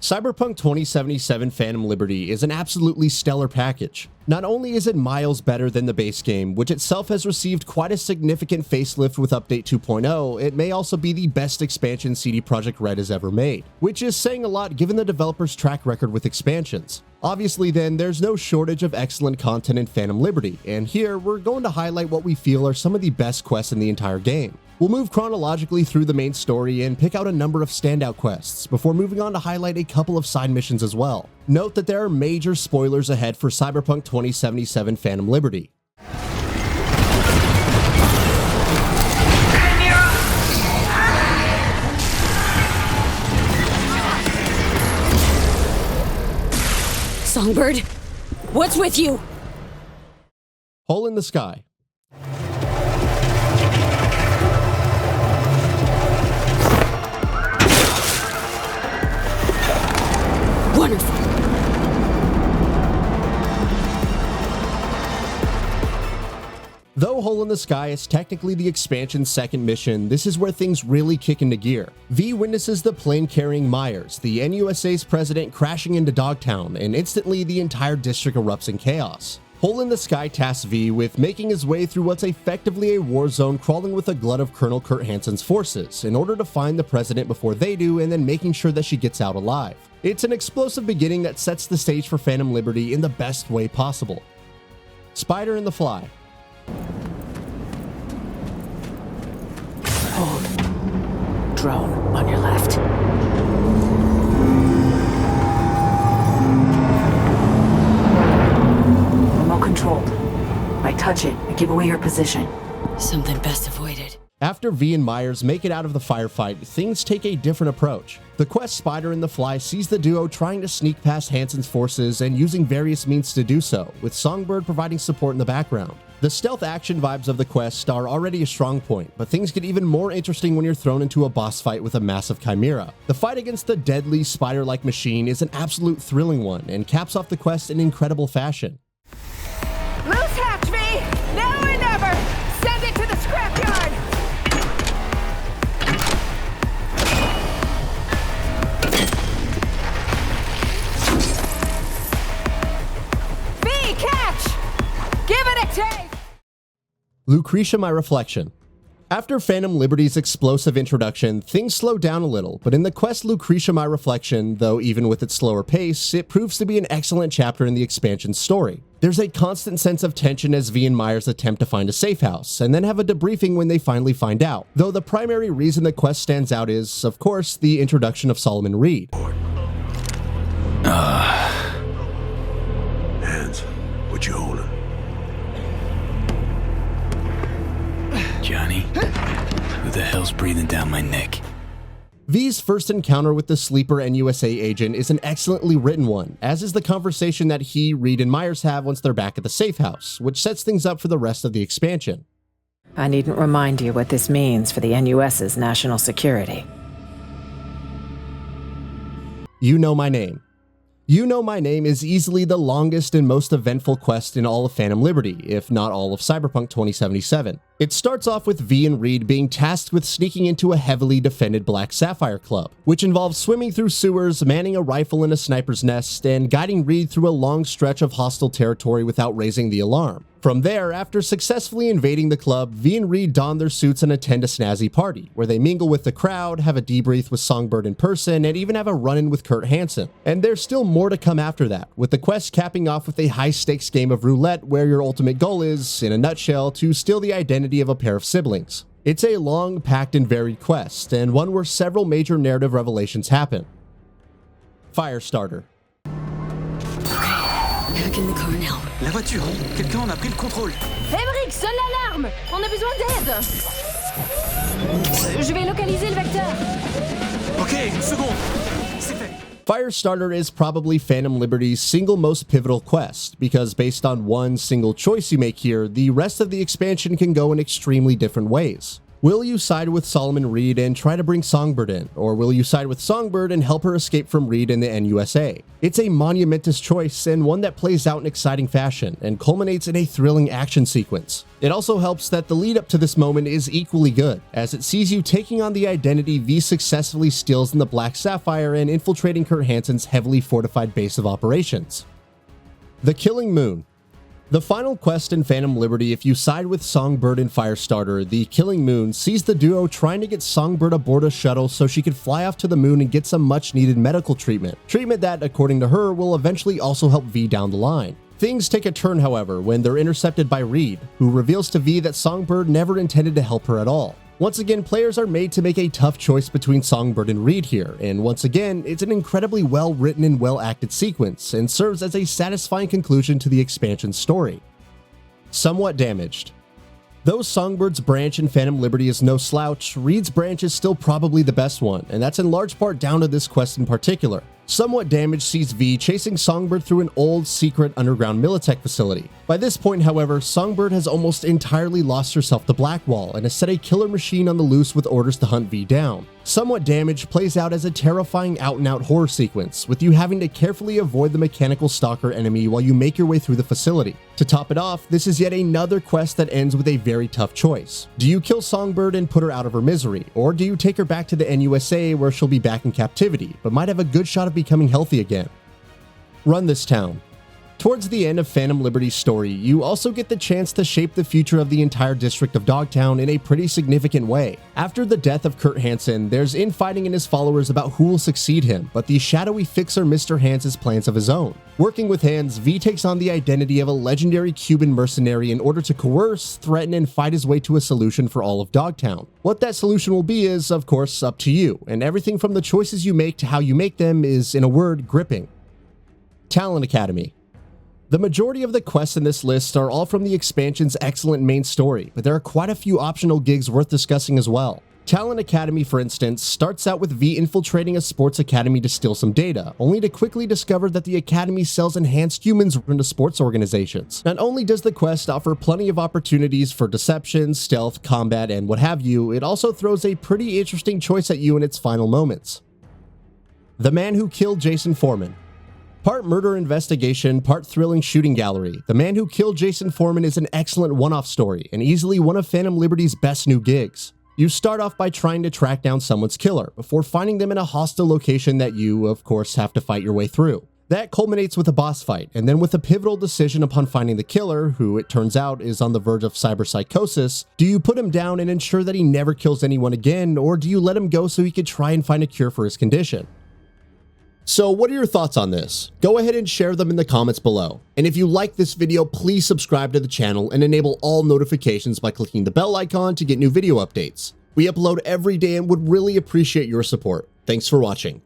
Cyberpunk 2077 Phantom Liberty is an absolutely stellar package. Not only is it miles better than the base game, which itself has received quite a significant facelift with Update 2.0, it may also be the best expansion CD Projekt RED has ever made, which is saying a lot given the developer's track record with expansions. Obviously then, there's no shortage of excellent content in Phantom Liberty, and here we're going to highlight what we feel are some of the best quests in the entire game. We'll move chronologically through the main story and pick out a number of standout quests, before moving on to highlight a couple of side missions as well. Note that there are major spoilers ahead for Cyberpunk 2077 Phantom Liberty. Songbird, what's with you? Hole in the Sky. Wonderful. Though Hole in the Sky is technically the expansion's second mission, this is where things really kick into gear. V witnesses the plane carrying Myers, the NUSA's president, crashing into Dogtown, and instantly the entire district erupts in chaos. Hole in the Sky tasks V with making his way through what's effectively a war zone, crawling with a glut of Colonel Kurt Hansen's forces in order to find the president before they do, and then making sure that she gets out alive. It's an explosive beginning that sets the stage for Phantom Liberty in the best way possible. Spider and the Fly. Hold. Drone on your left. Remote controlled. If I touch it, I give away your position. Something best avoided. After V and Myers make it out of the firefight, things take a different approach. The quest Spider and the Fly sees the duo trying to sneak past Hansen's forces and using various means to do so, with Songbird providing support in the background. The stealth action vibes of the quest are already a strong point, but things get even more interesting when you're thrown into a boss fight with a massive chimera. The fight against the deadly spider-like machine is an absolute thrilling one and caps off the quest in incredible fashion. Loose hatch, V! Now or never! Send it to the scrapyard! V, catch! Give it a take! Lucrecia My Reflection. After Phantom Liberty's explosive introduction, things slow down a little, but in the quest Lucrecia My Reflection, though even with its slower pace, it proves to be an excellent chapter in the expansion's story. There's a constant sense of tension as V and Myers attempt to find a safe house, and then have a debriefing when they finally find out, though the primary reason the quest stands out is, of course, the introduction of Solomon Reed. Hands, what you holding? Johnny, who the hell's breathing down my neck? V's first encounter with the sleeper NUSA agent is an excellently written one, as is the conversation that he, Reed, and Myers have once they're back at the safe house, which sets things up for the rest of the expansion. I needn't remind you what this means for the NUS's national security. You Know My Name. You Know My Name is easily the longest and most eventful quest in all of Phantom Liberty, if not all of Cyberpunk 2077. It starts off with V and Reed being tasked with sneaking into a heavily defended Black Sapphire Club, which involves swimming through sewers, manning a rifle in a sniper's nest, and guiding Reed through a long stretch of hostile territory without raising the alarm. From there, after successfully invading the club, V and Reed don their suits and attend a snazzy party, where they mingle with the crowd, have a debrief with Songbird in person, and even have a run-in with Kurt Hansen. And there's still more to come after that, with the quest capping off with a high-stakes game of roulette where your ultimate goal is, in a nutshell, to steal the identity of a pair of siblings. It's a long, packed, and varied quest, and one where several major narrative revelations happen. Firestarter. Back in the car now. La voiture, quelqu'un en a pris le contrôle. Emmerich, sonne l'alarme! On a besoin d'aide! Je vais localiser le vecteur. Ok, une seconde. C'est fait. Firestarter is probably Phantom Liberty's single most pivotal quest, because based on one single choice you make here, the rest of the expansion can go in extremely different ways. Will you side with Solomon Reed and try to bring Songbird in, or will you side with Songbird and help her escape from Reed in the NUSA? It's a monumentous choice and one that plays out in exciting fashion and culminates in a thrilling action sequence. It also helps that the lead up to this moment is equally good, as it sees you taking on the identity V successfully steals in the Black Sapphire and infiltrating Kurt Hansen's heavily fortified base of operations. The Killing Moon. The final quest in Phantom Liberty, if you side with Songbird and Firestarter, the Killing Moon sees the duo trying to get Songbird aboard a shuttle so she could fly off to the moon and get some much needed medical treatment. Treatment that, according to her, will eventually also help V down the line. Things take a turn, however, when they're intercepted by Reed, who reveals to V that Songbird never intended to help her at all. Once again, players are made to make a tough choice between Songbird and Reed here, and once again, it's an incredibly well-written and well-acted sequence, and serves as a satisfying conclusion to the expansion's story. Somewhat Damaged. Though Songbird's branch in Phantom Liberty is no slouch, Reed's branch is still probably the best one, and that's in large part down to this quest in particular. Somewhat Damaged sees V chasing Songbird through an old, secret underground Militech facility. By this point, however, Songbird has almost entirely lost herself to Blackwall and has set a killer machine on the loose with orders to hunt V down. Somewhat Damaged plays out as a terrifying out-and-out horror sequence, with you having to carefully avoid the mechanical stalker enemy while you make your way through the facility. To top it off, this is yet another quest that ends with a very tough choice. Do you kill Songbird and put her out of her misery, or do you take her back to the NUSA where she'll be back in captivity, but might have a good shot of becoming healthy again? Run this town. Towards the end of Phantom Liberty's story, you also get the chance to shape the future of the entire district of Dogtown in a pretty significant way. After the death of Kurt Hansen, there's infighting in his followers about who will succeed him, but the shadowy fixer Mr. Hans has plans of his own. Working with Hans, V takes on the identity of a legendary Cuban mercenary in order to coerce, threaten, and fight his way to a solution for all of Dogtown. What that solution will be is, of course, up to you, and everything from the choices you make to how you make them is, in a word, gripping. Talent Academy. The majority of the quests in this list are all from the expansion's excellent main story, but there are quite a few optional gigs worth discussing as well. Talent Academy, for instance, starts out with V infiltrating a sports academy to steal some data, only to quickly discover that the academy sells enhanced humans into sports organizations. Not only does the quest offer plenty of opportunities for deception, stealth, combat, and what have you, it also throws a pretty interesting choice at you in its final moments. The Man Who Killed Jason Foreman. Part murder investigation, part thrilling shooting gallery, The Man Who Killed Jason Foreman is an excellent one-off story, and easily one of Phantom Liberty's best new gigs. You start off by trying to track down someone's killer, before finding them in a hostile location that you, of course, have to fight your way through. That culminates with a boss fight, and then with a pivotal decision upon finding the killer, who it turns out is on the verge of cyberpsychosis. Do you put him down and ensure that he never kills anyone again, or do you let him go so he could try and find a cure for his condition? So what are your thoughts on this? Go ahead and share them in the comments below. And if you like this video, please subscribe to the channel and enable all notifications by clicking the bell icon to get new video updates. We upload every day and would really appreciate your support. Thanks for watching.